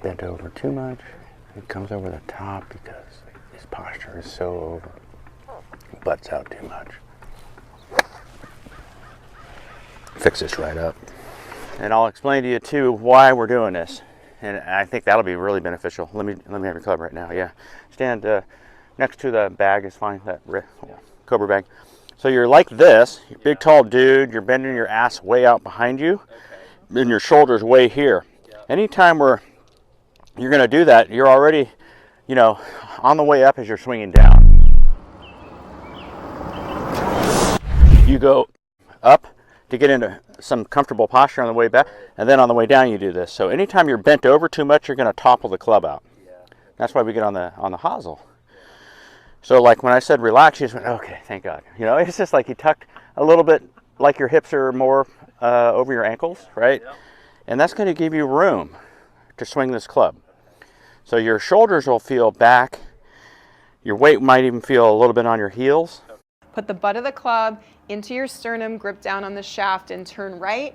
bent over too much. It comes over the top because his posture is so over. He butts out too much. Fix this right up. And I'll explain to you too why we're doing this. And I think that'll be really beneficial. Let me have your club right now. Yeah. Stand next to the bag is fine. That Cobra bag. So you're like this, you're big tall dude, you're bending your ass way out behind you, and your shoulders way here. Anytime you're going to do that, you're already, on the way up as you're swinging down. You go up to get into some comfortable posture on the way back, and then on the way down you do this. So anytime you're bent over too much, you're going to topple the club out. That's why we get on the hosel. So like when I said relax, you just went, okay, thank God. It's just like you tucked a little bit, like your hips are more over your ankles, right? Yep. And that's going to give you room to swing this club. So your shoulders will feel back. Your weight might even feel a little bit on your heels. Put the butt of the club into your sternum, grip down on the shaft, and turn right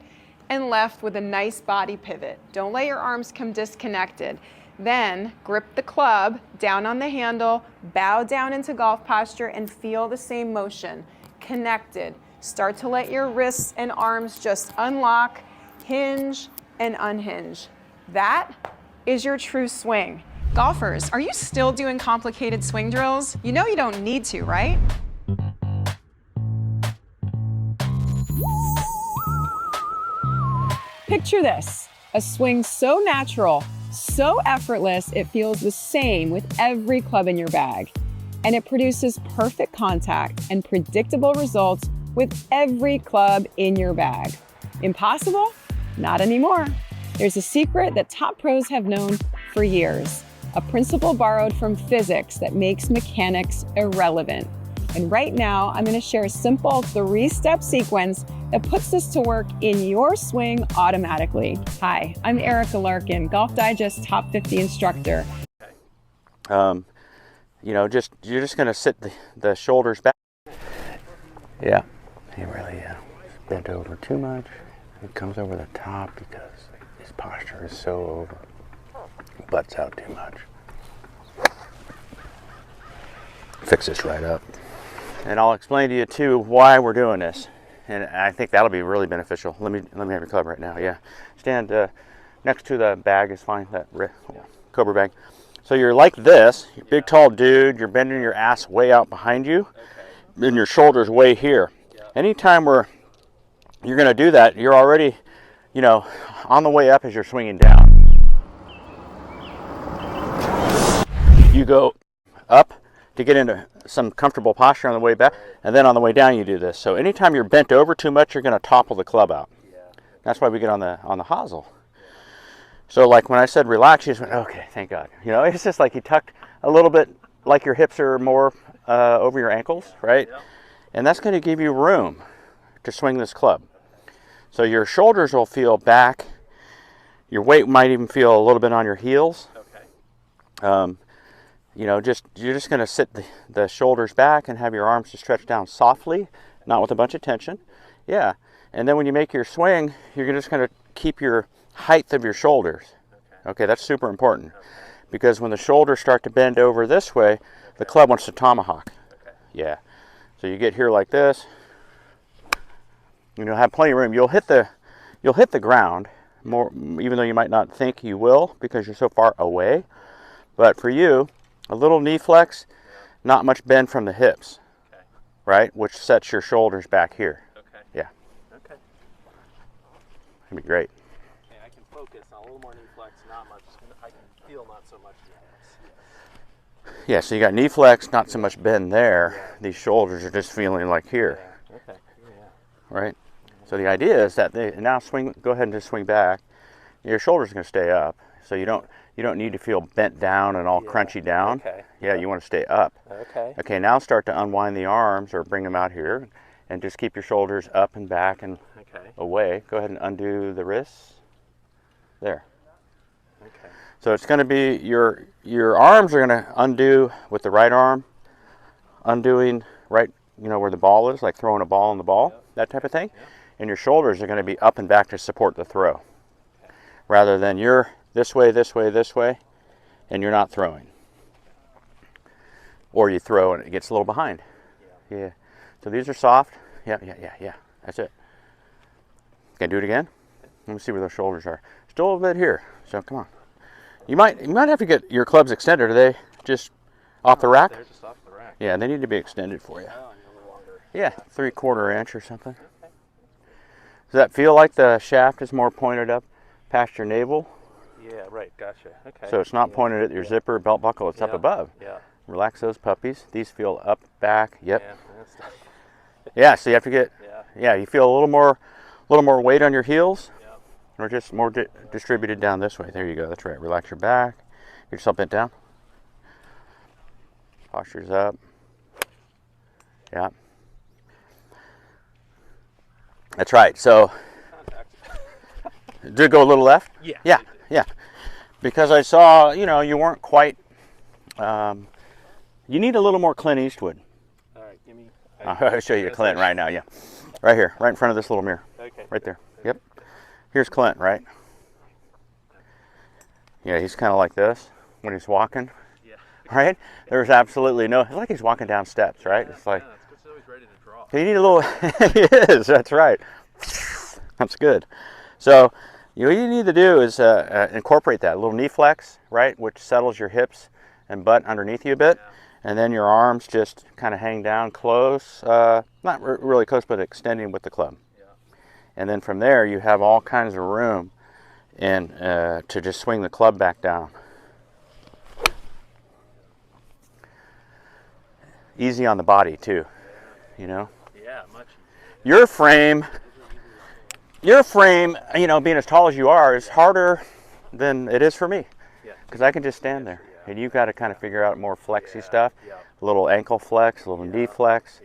and left with a nice body pivot. Don't let your arms come disconnected. Then grip the club down on the handle, bow down into golf posture, and feel the same motion. Connected. Start to let your wrists and arms just unlock, hinge, and unhinge. That is your true swing. Golfers, are you still doing complicated swing drills? You know you don't need to, right? Picture this, a swing so natural, so effortless, it feels the same with every club in your bag. And it produces perfect contact and predictable results with every club in your bag. Impossible? Not anymore. There's a secret that top pros have known for years, a principle borrowed from physics that makes mechanics irrelevant. And right now, I'm going to share a simple 3-step sequence that puts this to work in your swing automatically. Hi, I'm Erica Larkin, Golf Digest Top 50 instructor. You're just going to sit the shoulders back. Yeah, he really bent over too much. It comes over the top because his posture is so over. He butts out too much. Fix this right up. And I'll explain to you too why we're doing this. And I think that'll be really beneficial. Let me have your club right now. Yeah. Stand next to the bag is fine. That Cobra bag. So you're like this, you're big tall dude, you're bending your ass way out behind you, and your shoulders way here. Anytime you're going to do that, you're already, on the way up as you're swinging down. You go up to get into some comfortable posture on the way back, and then on the way down you do this. So anytime you're bent over too much, you're going to topple the club out. That's why we get on the hosel. So like when I said relax, you just went, okay, thank God. It's just like you tucked a little bit, like your hips are more over your ankles, right? And that's going to give you room to swing this club. So your shoulders will feel back. Your weight might even feel a little bit on your heels. You're just going to sit the shoulders back and have your arms just stretch down softly, not with a bunch of tension. Yeah. And then when you make your swing, you're just going to keep your height of your shoulders. Okay, that's super important. Because when the shoulders start to bend over this way, the club wants to tomahawk. Yeah. So you get here like this. You'll have plenty of room. You'll hit the ground more, even though you might not think you will because you're so far away. But for you, a little knee flex, not much bend from the hips, right? Which sets your shoulders back here. Yeah. It'd be great. Okay, I can focus on a little more knee flex, not much. I can feel not so much in the hips. Yeah, so you got knee flex, not so much bend there. These shoulders are just feeling like here. Right? So the idea is that now go ahead and just swing back. Your shoulders are going to stay up, so you don't need to feel bent down and all crunchy down. Yeah, you want to stay up. Okay, now start to unwind the arms or bring them out here and just keep your shoulders up and back and away. Go ahead and undo the wrists. There. So it's going to be your arms are going to undo with the right arm, undoing right, where the ball is, like throwing a ball on the ball, that type of thing. And your shoulders are going to be up and back to support the throw. Rather than you're this way, this way, this way, and you're not throwing. Or you throw and it gets a little behind. Yeah. So these are soft. Yeah. That's it. Can I do it again? Let me see where those shoulders are. Still a little bit here. So come on. You might have to get your clubs extended. Are they just off the rack? They're just off the rack. Yeah, they need to be extended for you. Oh, a little longer. Yeah, 3/4 inch or something. Does that feel like the shaft is more pointed up past your navel? Yeah, right. Gotcha. Okay. So it's not pointed at your zipper, belt buckle. It's up above. Yeah. Relax those puppies. These feel up, back. Yep. Yeah. Yeah. So you have to get. Yeah. You feel a little more weight on your heels, or just more distributed down this way. There you go. That's right. Relax your back. Get yourself bent down. Posture's up. Yeah. That's right. So, did it go a little left? Yeah. Yeah. Because I saw, you weren't quite. You need a little more Clint Eastwood. All right, give me. I'll show you Clint right now. Yeah, right here, right in front of this little mirror. Okay. Right there. Yep. Here's Clint, right? Yeah, he's kind of like this when he's walking. Yeah. Right? There's absolutely no. It's like he's walking down steps, right? It's like. Yeah, it's always ready to draw. You need a little. He is. That's right. That's good. So, what you need to do is incorporate that little knee flex, right, which settles your hips and butt underneath you a bit, and then your arms just kind of hang down close, not really close, but extending with the club. Yeah. And then from there, you have all kinds of room, and to just swing the club back down. Easy on the body too, Yeah, much easier. Your frame, being as tall as you are, is harder than it is for me. Yeah. Because I can just stand there. And you've got to kind of figure out more flexy stuff. A little ankle flex, a little knee flex,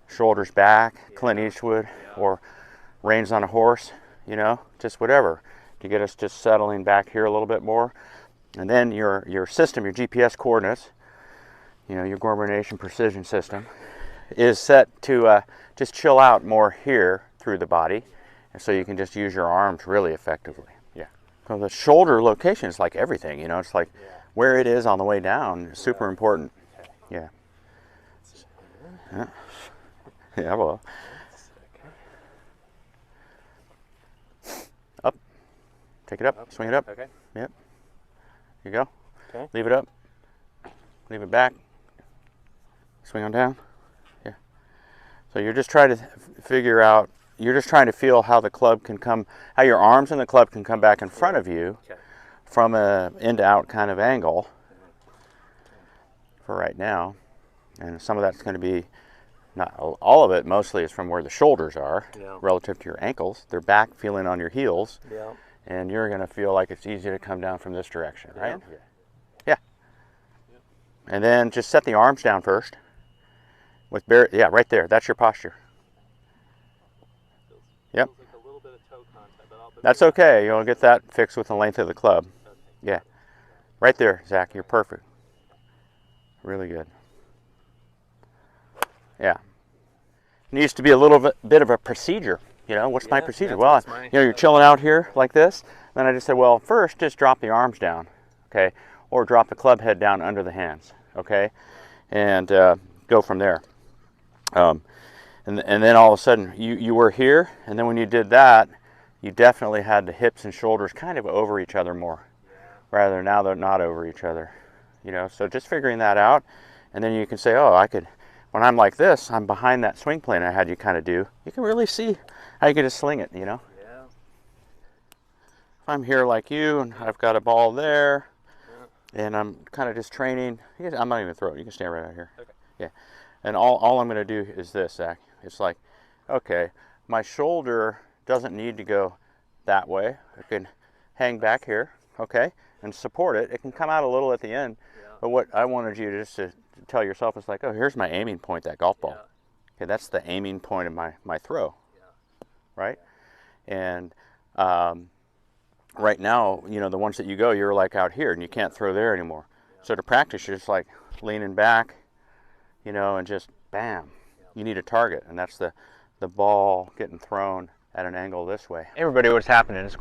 shoulders back, Clint Eastwood, or reins on a horse, just whatever, to get us just settling back here a little bit more. And then your system, your GPS coordinates, your Gorman precision system, is set to just chill out more here through the body, and so you can just use your arms really effectively. Yeah. So the shoulder location is like everything, it's like where it is on the way down is super important. Yeah. Yeah, well. Up. Take it up. Swing it up. Okay. Yep. Here you go. Okay. Leave it up. Leave it back. Swing on down. Yeah. So you're just trying to figure out, you're just trying to feel how the club can come, how your arms and the club can come back in front of you from a in to out kind of angle for right now. And some of that's going to be, not all of it, mostly is from where the shoulders are relative to your ankles. They're back feeling on your heels. Yeah. And you're going to feel like it's easy to come down from this direction, right? Yeah. And then just set the arms down first. Right there. That's your posture. Yep. Feels like a little bit of toe contact, but That's okay. You'll get that fixed with the length of the club. Yeah. Right there, Zach. You're perfect. Really good. Yeah. It used to be a little bit of a procedure. What's my procedure? Well, you're chilling out here like this. Then I just said, well, first just drop the arms down, okay? Or drop the club head down under the hands, okay? And go from there. And then all of a sudden you were here, and then when you did that, you definitely had the hips and shoulders kind of over each other more, rather than now they're not over each other. So just figuring that out, and then you can say, oh, I could, when I'm like this, I'm behind that swing plane I had you kind of do. You can really see how you can just sling it, Yeah. If I'm here like you, and I've got a ball there, and I'm kind of just training, I'm not even throw it. You can stand right out here. Okay. Yeah. And all I'm going to do is this, Zach. It's like, okay, my shoulder doesn't need to go that way. It can hang back here, okay, and support it. It can come out a little at the end. But what I wanted you to tell yourself is like, oh, here's my aiming point, that golf ball. Okay, that's the aiming point of my throw, right? And right now, the ones that you go, you're like out here, and you can't throw there anymore. So to practice, you're just like leaning back, and just bam. You need a target, and that's the ball getting thrown at an angle this way. Hey everybody, what's happening? It's